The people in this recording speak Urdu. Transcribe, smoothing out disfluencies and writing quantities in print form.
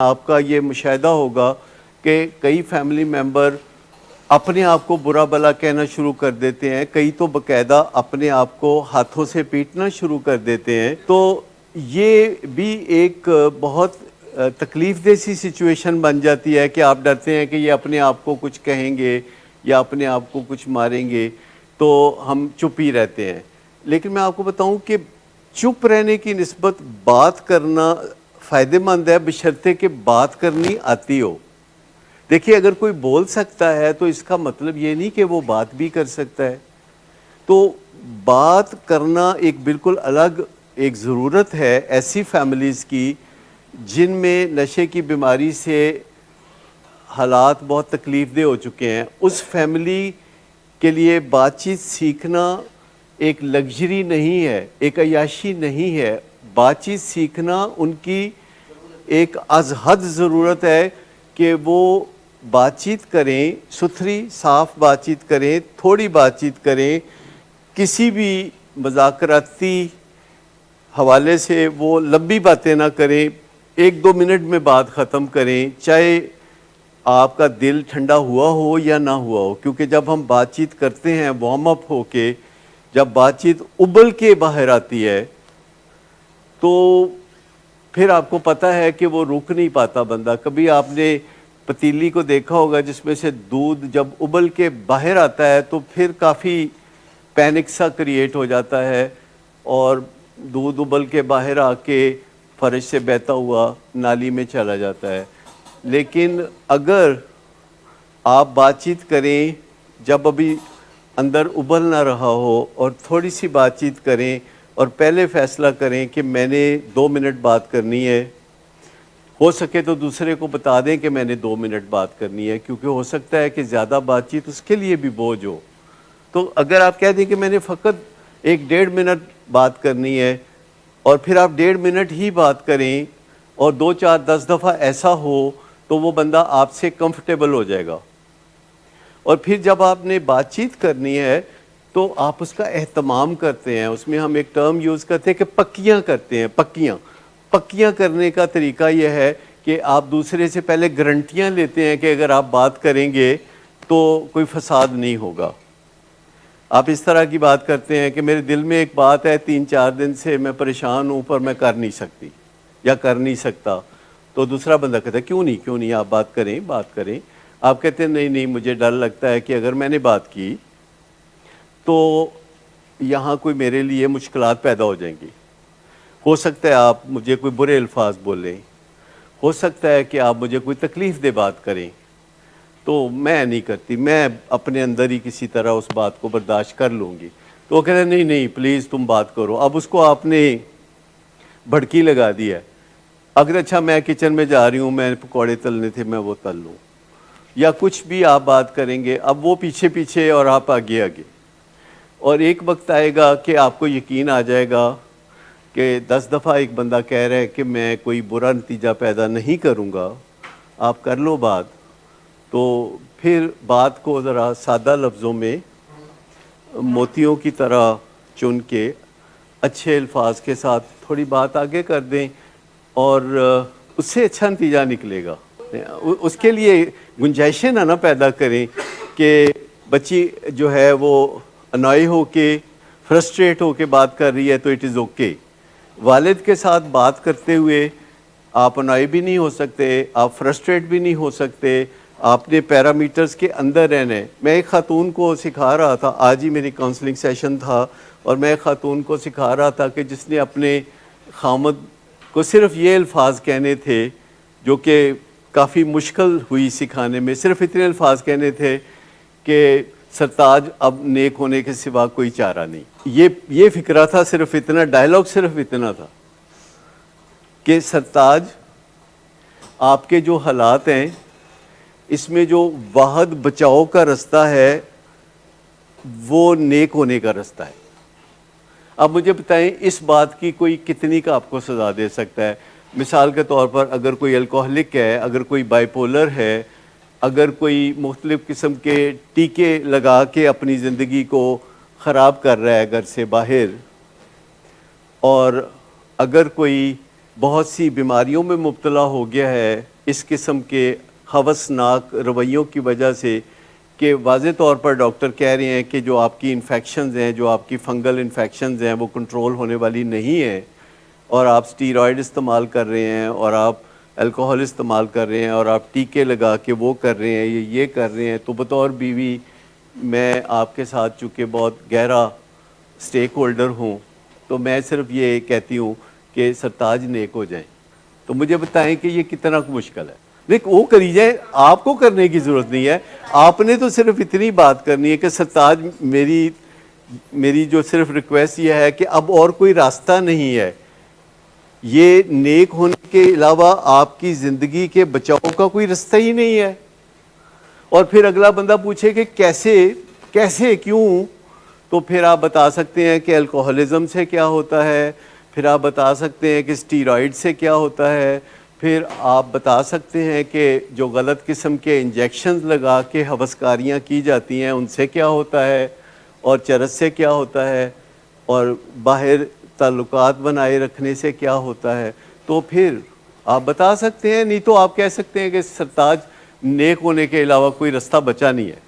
آپ کا یہ مشاہدہ ہوگا کہ کئی فیملی ممبر اپنے آپ کو برا بلا کہنا شروع کر دیتے ہیں، کئی تو باقاعدہ اپنے آپ کو ہاتھوں سے پیٹنا شروع کر دیتے ہیں. تو یہ بھی ایک بہت تکلیف دہ سی سچویشن بن جاتی ہے کہ آپ ڈرتے ہیں کہ یہ اپنے آپ کو کچھ کہیں گے یا اپنے آپ کو کچھ ماریں گے، تو ہم چپ ہی رہتے ہیں. لیکن میں آپ کو بتاؤں کہ چپ رہنے کی نسبت بات کرنا فائدہ مند ہے، بشرطے کہ بات کرنی آتی ہو. دیکھیے، اگر کوئی بول سکتا ہے تو اس کا مطلب یہ نہیں کہ وہ بات بھی کر سکتا ہے. تو بات کرنا ایک بالکل الگ ایک ضرورت ہے ایسی فیملیز کی جن میں نشے کی بیماری سے حالات بہت تکلیف دہ ہو چکے ہیں. اس فیملی کے لیے بات چیت سیکھنا ایک لگژری نہیں ہے، ایک عیاشی نہیں ہے. بات چیت سیکھنا ان کی ایک از حد ضرورت ہے کہ وہ بات چیت کریں، ستھری صاف بات چیت کریں، تھوڑی بات چیت کریں، کسی بھی مذاکراتی حوالے سے وہ لمبی باتیں نہ کریں، 1-2 منٹ میں بات ختم کریں، چاہے آپ کا دل ٹھنڈا ہوا ہو یا نہ ہوا ہو. کیونکہ جب ہم بات چیت کرتے ہیں وارم اپ ہو کے، جب بات چیت ابل کے باہر آتی ہے تو پھر آپ کو پتہ ہے کہ وہ رک نہیں پاتا بندہ. کبھی آپ نے پتیلی کو دیکھا ہوگا جس میں سے دودھ جب ابل کے باہر آتا ہے تو پھر کافی پینک سا کریٹ ہو جاتا ہے اور دودھ ابل کے باہر آ کے فرش سے بہتا ہوا نالی میں چلا جاتا ہے. لیکن اگر آپ بات چیت کریں جب ابھی اندر ابل نہ رہا ہو اور تھوڑی سی بات چیت کریں اور پہلے فیصلہ کریں کہ میں نے 2 منٹ بات کرنی ہے، ہو سکے تو دوسرے کو بتا دیں کہ میں نے 2 منٹ بات کرنی ہے، کیونکہ ہو سکتا ہے کہ زیادہ بات چیت اس کے لیے بھی بوجھ ہو. تو اگر آپ کہہ دیں کہ میں نے فقط 1-1.5 منٹ بات کرنی ہے اور پھر آپ 1.5 منٹ ہی بات کریں اور 2-4-10 دفعہ ایسا ہو تو وہ بندہ آپ سے کمفرٹیبل ہو جائے گا. اور پھر جب آپ نے بات چیت کرنی ہے تو آپ اس کا اہتمام کرتے ہیں. اس میں ہم ایک ٹرم یوز کرتے ہیں کہ پکیاں کرتے ہیں. پکیاں کرنے کا طریقہ یہ ہے کہ آپ دوسرے سے پہلے گارنٹیاں لیتے ہیں کہ اگر آپ بات کریں گے تو کوئی فساد نہیں ہوگا. آپ اس طرح کی بات کرتے ہیں کہ میرے دل میں ایک بات ہے، 3-4 دن سے میں پریشان ہوں پر میں کر نہیں سکتی یا کر نہیں سکتا. تو دوسرا بندہ کہتا ہے کیوں نہیں آپ بات کریں. آپ کہتے ہیں نہیں مجھے ڈر لگتا ہے کہ اگر میں نے بات کی تو یہاں کوئی میرے لیے مشکلات پیدا ہو جائیں گی. ہو سکتا ہے آپ مجھے کوئی برے الفاظ بولیں، ہو سکتا ہے کہ آپ مجھے کوئی تکلیف دہ بات کریں. تو میں نہیں کرتی، میں اپنے اندر ہی کسی طرح اس بات کو برداشت کر لوں گی. تو وہ کہتے ہیں نہیں پلیز تم بات کرو. اب اس کو آپ نے بھڑکی لگا دی ہے. اگر اچھا میں کچن میں جا رہی ہوں، میں پکوڑے تلنے تھے میں وہ تل لوں یا کچھ بھی آپ بات کریں گے، اب وہ پیچھے اور آپ آگے. اور ایک وقت آئے گا کہ آپ کو یقین آ جائے گا کہ 10 دفعہ ایک بندہ کہہ رہا ہے کہ میں کوئی برا نتیجہ پیدا نہیں کروں گا، آپ کر لو بات. تو پھر بات کو ذرا سادہ لفظوں میں موتیوں کی طرح چن کے اچھے الفاظ کے ساتھ تھوڑی بات آگے کر دیں اور اس سے اچھا نتیجہ نکلے گا. اس کے لیے گنجائشیں نہ پیدا کریں کہ بچی جو ہے وہ انوئی ہو کے فرسٹریٹ ہو کے بات کر رہی ہے تو اٹ از اوکے. والد کے ساتھ بات کرتے ہوئے آپ انوئی بھی نہیں ہو سکتے، آپ فرسٹریٹ بھی نہیں ہو سکتے، آپ نے پیرامیٹرز کے اندر رہنا ہے. میں ایک خاتون کو سکھا رہا تھا، آج ہی میری کاؤنسلنگ سیشن تھا، اور میں ایک خاتون کو سکھا رہا تھا کہ جس نے اپنے خامد کو صرف یہ الفاظ کہنے تھے جو کہ کافی مشکل ہوئی سکھانے میں. صرف اتنے الفاظ کہنے تھے کہ سرتاج اب نیک ہونے کے سوا کوئی چارہ نہیں. یہ فکرہ تھا، صرف اتنا ڈائلاگ، صرف اتنا تھا کہ سرتاج آپ کے جو حالات ہیں اس میں جو واحد بچاؤ کا رستہ ہے وہ نیک ہونے کا رستہ ہے. اب مجھے بتائیں اس بات کی کوئی کتنی کا آپ کو سزا دے سکتا ہے؟ مثال کے طور پر اگر کوئی الکوہلک ہے، اگر کوئی بائی پولر ہے، اگر کوئی مختلف قسم کے ٹیکے لگا کے اپنی زندگی کو خراب کر رہا ہے گھر سے باہر، اور اگر کوئی بہت سی بیماریوں میں مبتلا ہو گیا ہے اس قسم کے ہوسناک رویوں کی وجہ سے، کہ واضح طور پر ڈاکٹر کہہ رہے ہیں کہ جو آپ کی انفیکشنز ہیں، جو آپ کی فنگل انفیکشنز ہیں، وہ کنٹرول ہونے والی نہیں ہیں، اور آپ سٹیرائڈ استعمال کر رہے ہیں، اور آپ الکوہل استعمال کر رہے ہیں، اور آپ ٹیکے لگا کے وہ کر رہے ہیں، یہ کر رہے ہیں، تو بطور بیوی میں آپ کے ساتھ چونکہ بہت گہرا سٹیک ہولڈر ہوں، تو میں صرف یہ کہتی ہوں کہ سرتاج نیک ہو جائیں۔ تو مجھے بتائیں کہ یہ کتنا مشکل ہے؟ دیکھ وہ کری جائے، آپ کو کرنے کی ضرورت نہیں ہے، آپ نے تو صرف اتنی بات کرنی ہے کہ سرتاج میری جو صرف ریکویسٹ یہ ہے کہ اب اور کوئی راستہ نہیں ہے، یہ نیک ہونے کے علاوہ آپ کی زندگی کے بچاؤ کا کوئی رستہ ہی نہیں ہے۔ اور پھر اگلا بندہ پوچھے کہ کیسے کیوں، تو پھر آپ بتا سکتے ہیں کہ الکوہلزم سے کیا ہوتا ہے، پھر آپ بتا سکتے ہیں کہ سٹیرائڈ سے کیا ہوتا ہے، پھر آپ بتا سکتے ہیں کہ جو غلط قسم کے انجیکشنز لگا کے ہوسکاریاں کی جاتی ہیں ان سے کیا ہوتا ہے، اور چرس سے کیا ہوتا ہے، اور باہر تعلقات بنائے رکھنے سے کیا ہوتا ہے۔ تو پھر آپ بتا سکتے ہیں، نہیں تو آپ کہہ سکتے ہیں کہ سرتاج نیک ہونے کے علاوہ کوئی رستہ بچا نہیں ہے۔